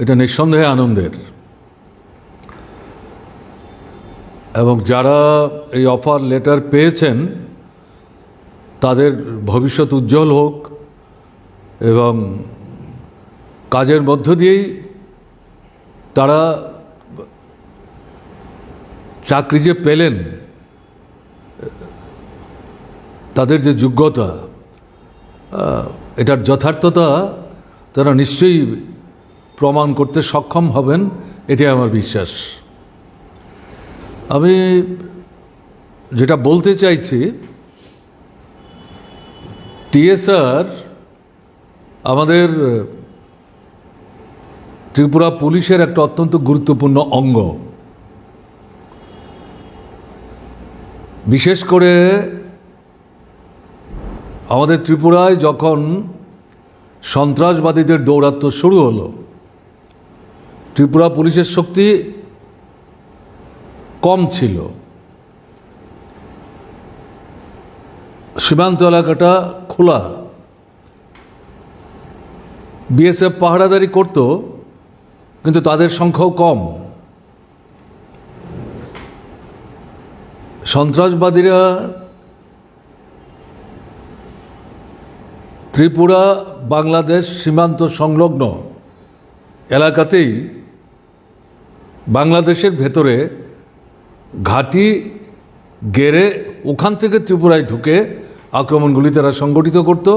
এটা নিঃসন্দেহে আনন্দের। এবং যারা এই অফার লেটার পেয়েছেন তাদের ভবিষ্যৎ উজ্জ্বল হোক এবং কাজের মধ্য দিয়েই তারা চাকরি যে পেলেন তাদের যে যোগ্যতা, এটার যথার্থতা তারা নিশ্চয়ই প্রমাণ করতে সক্ষম হবেন, এটাই আমার বিশ্বাস। আমি যেটা বলতে চাইছি, টিএসআর আমাদের ত্রিপুরা পুলিশের একটা অত্যন্ত গুরুত্বপূর্ণ অঙ্গ। বিশেষ করে আমাদের ত্রিপুরায় যখন সন্ত্রাসবাদীদের দৌরাত্ম্য শুরু হলো, ত্রিপুরা পুলিশের শক্তি কম ছিল। সীমান্ত এলাকাটা খোলা, বিএসএফ পাহারাদারি করত, কিন্তু তাদের সংখ্যাও কম। সন্ত্রাসবাদীরা ত্রিপুরা বাংলাদেশ সীমান্ত সংলগ্ন এলাকাতেই বাংলাদেশের ভেতরে ঘাঁটি গেড়ে ওখান থেকে ত্রিপুরায় ঢুকে আক্রমণগুলি তারা সংগঠিত করত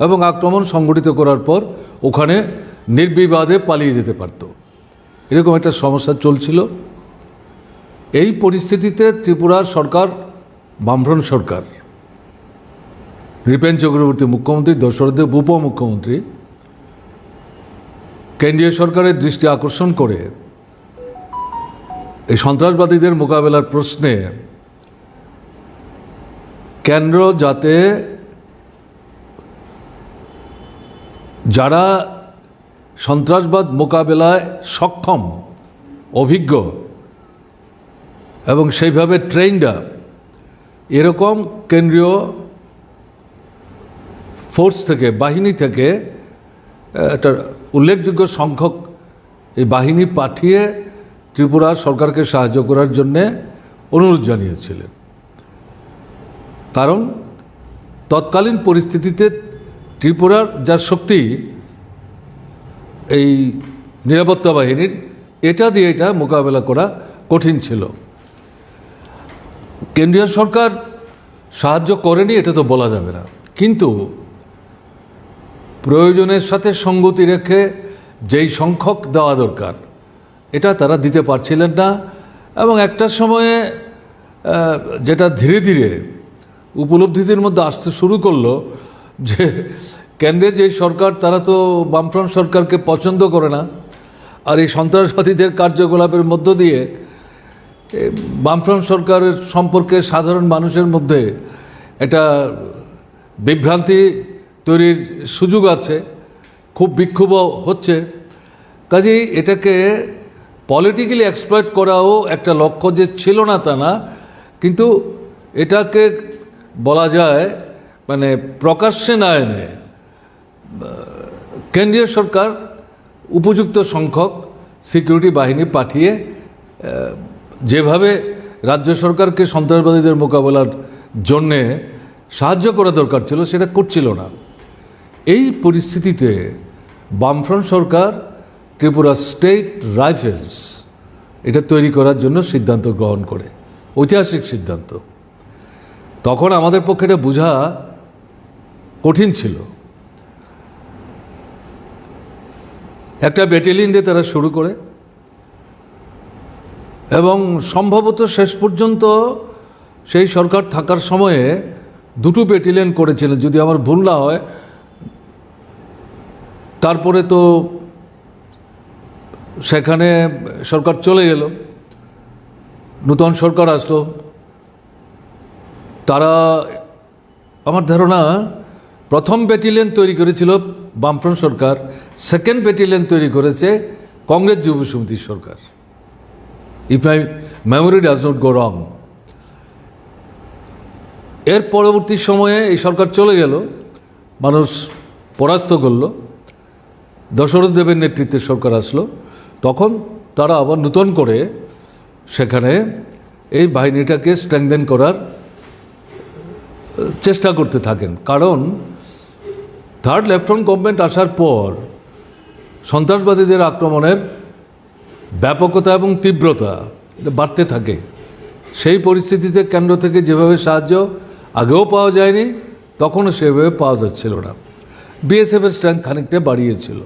এবং আক্রমণ সংগঠিত করার পর ওখানে নির্বিবাদে পালিয়ে যেতে পারত। এরকম একটা সমস্যা চলছিল। এই পরিস্থিতিতে ত্রিপুরার সরকার, বামফ্রন্ট সরকার, নৃপেন চক্রবর্তী মুখ্যমন্ত্রী, দশরথদেব উপমুখ্যমন্ত্রী, কেন্দ্রীয় সরকারের দৃষ্টি আকর্ষণ করে এই সন্ত্রাসবাদীদের মোকাবেলার প্রশ্নে কেন্দ্র যাতে যারা সন্ত্রাসবাদ মোকাবেলায় সক্ষম, অভিজ্ঞ এবং সেইভাবে ট্রেন্ড আপ, এরকম কেন্দ্রীয় ফোর্স থেকে, বাহিনী থেকে একটা উল্লেখযোগ্য সংখ্যক এই বাহিনী পাঠিয়ে ত্রিপুরা সরকারকে সাহায্য করার জন্যে অনুরোধ জানিয়েছিলেন। কারণ তৎকালীন পরিস্থিতিতে ত্রিপুরার যা শক্তি এই নিরাপত্তা বাহিনীর, এটা দিয়ে এটা মোকাবেলা করা কঠিন ছিল। কেন্দ্রীয় সরকার সাহায্য করেনি এটা তো বলা যাবে না, কিন্তু প্রয়োজনের সাথে সঙ্গতি রেখে যেই সংখ্যক দেওয়া দরকার এটা তারা দিতে পারছিলেন না। এবং একটা সময়ে যেটা ধীরে ধীরে উপলব্ধিদের মধ্যে আসতে শুরু করলো যে কেন্দ্রে যে সরকার, তারা তো বামফ্রন্ট সরকারকে পছন্দ করে না, আর এই সন্ত্রাসবাদীদের কার্যকলাপের মধ্য দিয়ে বামফ্রন্ট সরকারের সম্পর্কে সাধারণ মানুষের মধ্যে একটা বিভ্রান্তি তৈরির সুযোগ আছে, খুব বিক্ষোভ হচ্ছে। কাজেই এটাকে পলিটিক্যালি এক্সপ্লয়েট করাও একটা লক্ষ্য যে ছিল না তা না, কিন্তু এটাকে বলা যায় মানে প্রকাশ্যে না এনে কেন্দ্রীয় সরকার উপযুক্ত সংখ্যক সিকিউরিটি বাহিনী পাঠিয়ে যেভাবে রাজ্য সরকারকে সন্ত্রাসবাদীদের মোকাবেলার জন্যে সাহায্য করা দরকার ছিল সেটা করছিল না। এই পরিস্থিতিতে বামফ্রন্ট সরকার ত্রিপুরা স্টেট রাইফেলস এটা তৈরি করার জন্য সিদ্ধান্ত গ্রহণ করে, ঐতিহাসিক সিদ্ধান্ত। তখন আমাদের পক্ষে এটা বোঝা কঠিন ছিল। একটা ব্যাটালিয়ন দিয়ে তারা শুরু করে এবং সম্ভবত শেষ পর্যন্ত সেই সরকার থাকার সময়ে দুটো ব্যাটালিয়ন করেছিলেন, যদি আমার ভুল না হয়। তারপরে তো সেখানে সরকার চলে গেল, নূতন সরকার আসলো। তারা, আমার ধারণা, প্রথম ব্যাটালিয়ন তৈরি করেছিল বামফ্রন্ট সরকার, সেকেন্ড ব্যাটালিয়ন তৈরি করেছে কংগ্রেস যুব সমিতির সরকার, if my memory does not go wrong. এর পরবর্তী সময়ে এই সরকার চলে গেল, মানুষ পরাস্ত করল। দশরথ দেবের নেতৃত্বে সরকার আসলো, তখন তারা আবার নূতন করে সেখানে এই বাহিনীটাকে স্ট্রেংথেন করার চেষ্টা করতে থাকেন। কারণ থার্ড লেফট্রন গভর্নমেন্ট আসার পর সন্ত্রাসবাদীদের আক্রমণের ব্যাপকতা এবং তীব্রতা বাড়তে থাকে। সেই পরিস্থিতিতে কেন্দ্র থেকে যেভাবে সাহায্য আগেও পাওয়া যায়নি, তখনও সেভাবে পাওয়া যাচ্ছিল না। বিএসএফের স্ট্রেংথ খানিকটা বাড়িয়েছিল।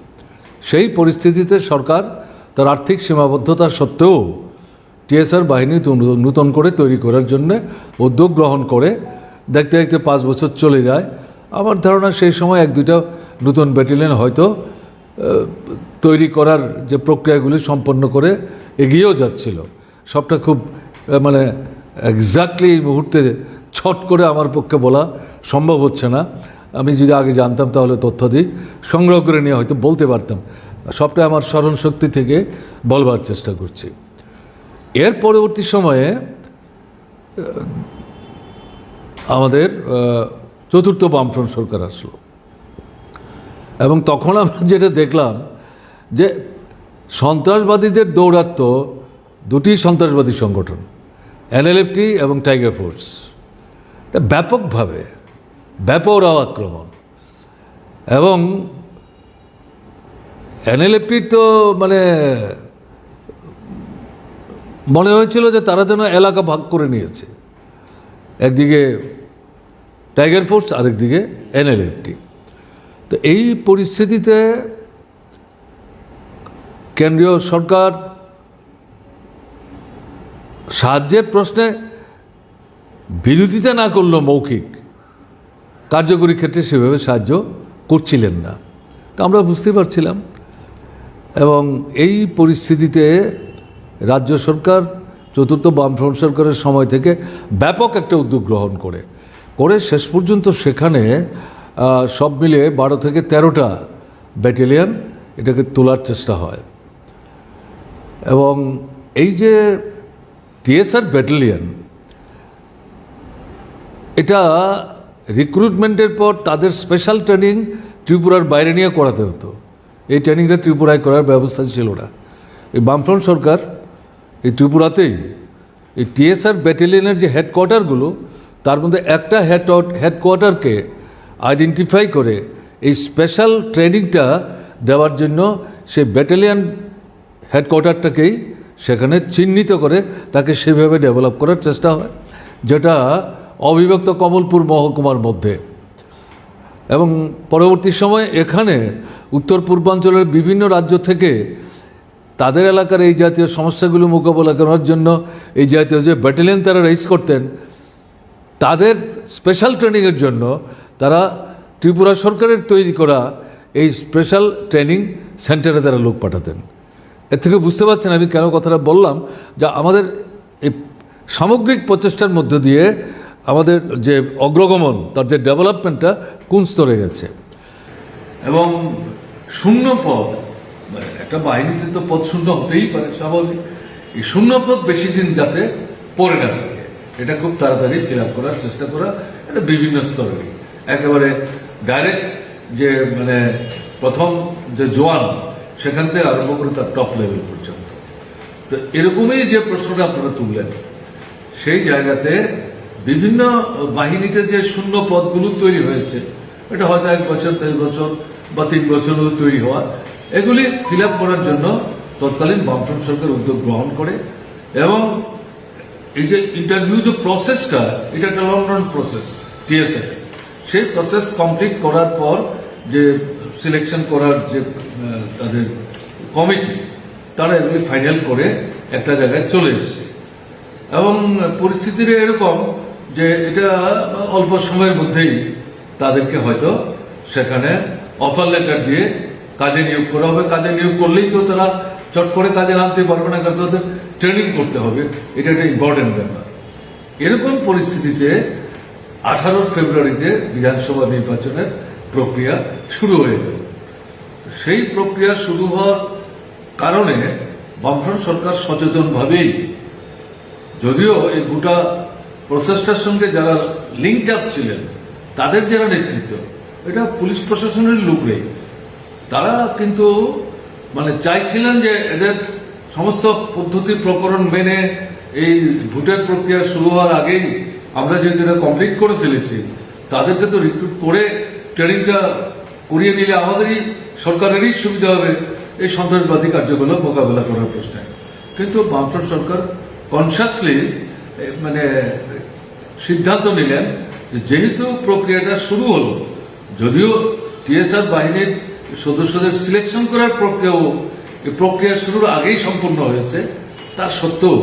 সেই পরিস্থিতিতে সরকার তার আর্থিক সীমাবদ্ধতা সত্ত্বেও টিএসআর বাহিনী নূতন করে তৈরি করার জন্য উদ্যোগ গ্রহণ করে। দেখতে দেখতে 5 বছর চলে যায়। আমার ধারণা সেই সময় 1-2টা নতুন ব্যাটালিয়ন হয়তো তৈরি করার যে প্রক্রিয়াগুলি সম্পন্ন করে এগিয়েও যাচ্ছিল। সবটা খুব মানে এক্স্যাক্টলি এই মুহূর্তে ছট করে আমার পক্ষে বলা সম্ভব হচ্ছে না। আমি যদি আগে জানতাম তাহলে তথ্য দিই সংগ্রহ করে নিয়ে হয়তো বলতে পারতাম। সবটা আমার স্মরণশক্তি থেকে বলবার চেষ্টা করছি। এর পরবর্তী সময়ে আমাদের চতুর্থ বামফ্রন্ট সরকার আসলো, এবং তখন আমরা যেটা দেখলাম যে সন্ত্রাসবাদীদের দৌরাত্ম দুটি সন্ত্রাসবাদী সংগঠন, এনএলএফটি এবং টাইগার ফোর্স, ব্যাপকভাবে ব্যাপকরাও আক্রমণ। এবং এনএলএফটির তো মানে মনে হয়েছিল যে তারা যেন এলাকা ভাগ করে নিয়েছে, একদিকে টাইগার ফোর্স আরেকদিকে এনএলএফটি। তো এই পরিস্থিতিতে কেন্দ্রীয় সরকার সাহায্যের প্রশ্নে বিরোধিতা না করলেও মৌখিক কার্যকরী ক্ষেত্রে সেভাবে সাহায্য করছিলেন না, তা আমরা বুঝতে পারছিলাম। এবং এই পরিস্থিতিতে রাজ্য সরকার চতুর্থ বামফ্রন্ট সরকারের সময় থেকে ব্যাপক একটা উদ্যোগ গ্রহণ করে শেষ পর্যন্ত সেখানে সব মিলে 12 থেকে 13টা ব্যাটালিয়ন এটাকে তোলার চেষ্টা হয়। এবং এই যে টিএসআর ব্যাটালিয়ন, এটা রিক্রুটমেন্টের পর তাদের স্পেশাল ট্রেনিং ত্রিপুরার বাইরে নিয়ে করাতে হতো। এই ট্রেনিংটা ত্রিপুরায় করার ব্যবস্থা ছিল না। এই বামফ্রন্ট সরকার এই ত্রিপুরাতেই এই টিএসআর ব্যাটালিয়নের যে হেডকোয়ার্টারগুলো, তার মধ্যে একটা হেডকোয়ার্টারকে আইডেন্টিফাই করে এই স্পেশাল ট্রেনিংটা দেওয়ার জন্য সেই ব্যাটালিয়ন হেডকোয়ার্টারটাকেই সেখানে চিহ্নিত করে তাকে সেভাবে ডেভেলপ করার চেষ্টা হয়, যেটা অবিভক্ত কমলপুর মহকুমার মধ্যে। এবং পরবর্তী সময় এখানে উত্তর পূর্বাঞ্চলের বিভিন্ন রাজ্য থেকে তাদের এলাকার এই জাতীয় সমস্যাগুলো মোকাবেলা করার জন্য এই জাতীয় যে ব্যাটালিয়ন তারা রেইজ করতেন, তাদের স্পেশাল ট্রেনিংয়ের জন্য তারা ত্রিপুরা সরকারের তৈরি করা এই স্পেশাল ট্রেনিং সেন্টারে তারা লোক পাঠাতেন। এর থেকে বুঝতে পারছেন আমি কেন কথাটা বললাম, যে আমাদের এই সামগ্রিক প্রচেষ্টার মধ্য দিয়ে আমাদের যে অগ্রগমন, তার যে ডেভেলপমেন্টটা কোন স্তরে গেছে। এবং শূন্য পদ, একটা বাহিনীতে তো পদ শূন্য হতেই পারে, স্বাভাবিক। এই শূন্য পদ বেশি দিন যাতে পড়ে না থাকে, এটা খুব তাড়াতাড়ি ফিল আপ করার চেষ্টা করা, এটা বিভিন্ন স্তরে, একেবারে ডাইরেক্ট যে মানে প্রথম যে জোয়ান সেখান থেকে আরম্ভ করে তার টপ লেভেল পর্যন্ত। তো এরকমই যে প্রশ্নটা আপনারা তুললেন, সেই জায়গাতে বিভিন্ন বাহিনীতে যে শূন্য পদগুলো তৈরি হয়েছে, এটা হয়তো 1 বছর 1.5 বছর বা 3 বছরও তৈরি হওয়া, এগুলি ফিল আপ করার জন্য তৎকালীন বামফ্রন্ট সরকার উদ্যোগ গ্রহণ করে। এবং এই যে ইন্টারভিউ যে প্রসেসটা, এটা একটা লং রান প্রসেস টিএসএ, সেই প্রসেস কমপ্লিট করার পর যে সিলেকশন করার যে তাদের কমিটি, তারা এগুলি ফাইনাল করে একটা জায়গায় চলে এসছে। এবং পরিস্থিতিটা এরকম যে এটা অল্প সময়ের মধ্যেই তাদেরকে হয়তো সেখানে অফার লেটার দিয়ে কাজে নিয়োগ করা হবে। কাজে নিয়োগ করলেই তো তারা চট করে কাজে নামতে পারবে না, কারণ তাদের ট্রেনিং করতে হবে, এটা একটা ইম্পর্টেন্ট ব্যাপার। এরকম পরিস্থিতিতে 18 ফেব্রুয়ারিতে বিধানসভা নির্বাচনের প্রক্রিয়া শুরু হয়ে গেল। সেই প্রক্রিয়া শুরু হওয়ার কারণে বামফ্রন্ট সরকার সচেতনভাবেই, যদিও এই গোটা প্রসেসটার সঙ্গে যারা লিঙ্কড আপ ছিলেন, তাদের যারা নেতৃত্ব, এটা পুলিশ প্রশাসনের লোক নেই, তারা কিন্তু মানে চাইছিলেন যে এদের সমস্ত পদ্ধতি প্রকরণ মেনে এই ভোটের প্রক্রিয়া শুরু হওয়ার আগেই আমরা যেহেতু এটা কমপ্লিট করে ফেলেছি, তাদেরকে তো রিক্রুট করে ট্রেনিংটা করিয়ে নিলে আমাদেরই সরকারেরই সুবিধা হবে এই সন্ত্রাসবাদী কার্যকলাপ মোকাবেলা করার প্রশ্নে। কিন্তু বামফ্রন্ট সরকার কনসিয়াসলি মানে সিদ্ধান্ত নিলেন যে যেহেতু প্রক্রিয়াটা শুরু হলো, যদিও টিএসআর বাহিনীর সদস্যদের সিলেকশন করার প্রক্রিয়াও এই প্রক্রিয়া শুরুর আগেই সম্পন্ন হয়েছে, তা সত্ত্বেও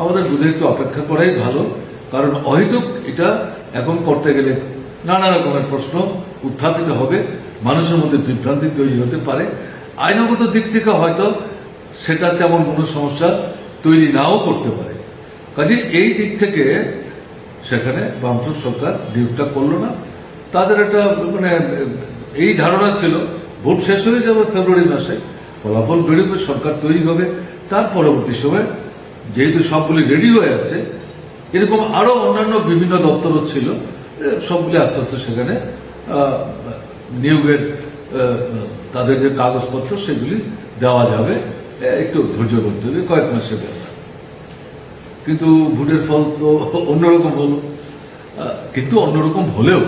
আমাদের বোধহয় একটু অপেক্ষা করাই ভালো। কারণ অহেতুক এটা এখন করতে গেলে নানা রকমের প্রশ্ন উত্থাপিত হবে, মানুষের মধ্যে বিভ্রান্তি তৈরি হতে পারে, আইনগত দিক থেকে হয়তো সেটা তেমন কোনো সমস্যা তৈরি নাও করতে পারে। কাজে এই দিক থেকে সেখানে বামফ্রন্ট সরকার নিয়োগটা করলো না। তাদের একটা মানে এই ধারণা ছিল ভোট শেষ হয়ে যাবে ফেব্রুয়ারি মাসে, ফলাফল বেরোবে, সরকার তৈরি হবে, তার পরবর্তী সময় যেহেতু সবগুলি রেডি হয়ে আছে, এরকম আরো অন্যান্য বিভিন্ন দপ্তরও ছিল, সবগুলি আস্তে আস্তে সেখানে নিয়োগের তাদের যে কাগজপত্র সেগুলি দেওয়া যাবে। একটু ধৈর্য করতে হবে, কয়েক মাসের ব্যাপার। কিন্তু ভোটের ফল তো অন্যরকম হলো। কিন্তু অন্যরকম হলেও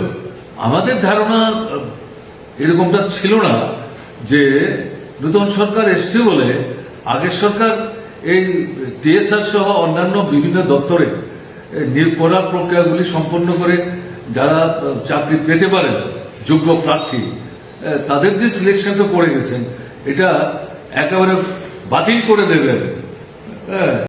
আমাদের ধারণা এরকমটা ছিল না যে নতুন সরকার এসছে বলে আগের সরকার এই টিএসআর সহ অন্যান্য বিভিন্ন দপ্তরে নিয়োগ করার প্রক্রিয়াগুলি সম্পন্ন করে যারা চাকরি পেতে পারেন যোগ্য প্রার্থী, তাদের যে সিলেকশনটা করে গেছেন এটা একেবারে বাতিল করে দেবেন।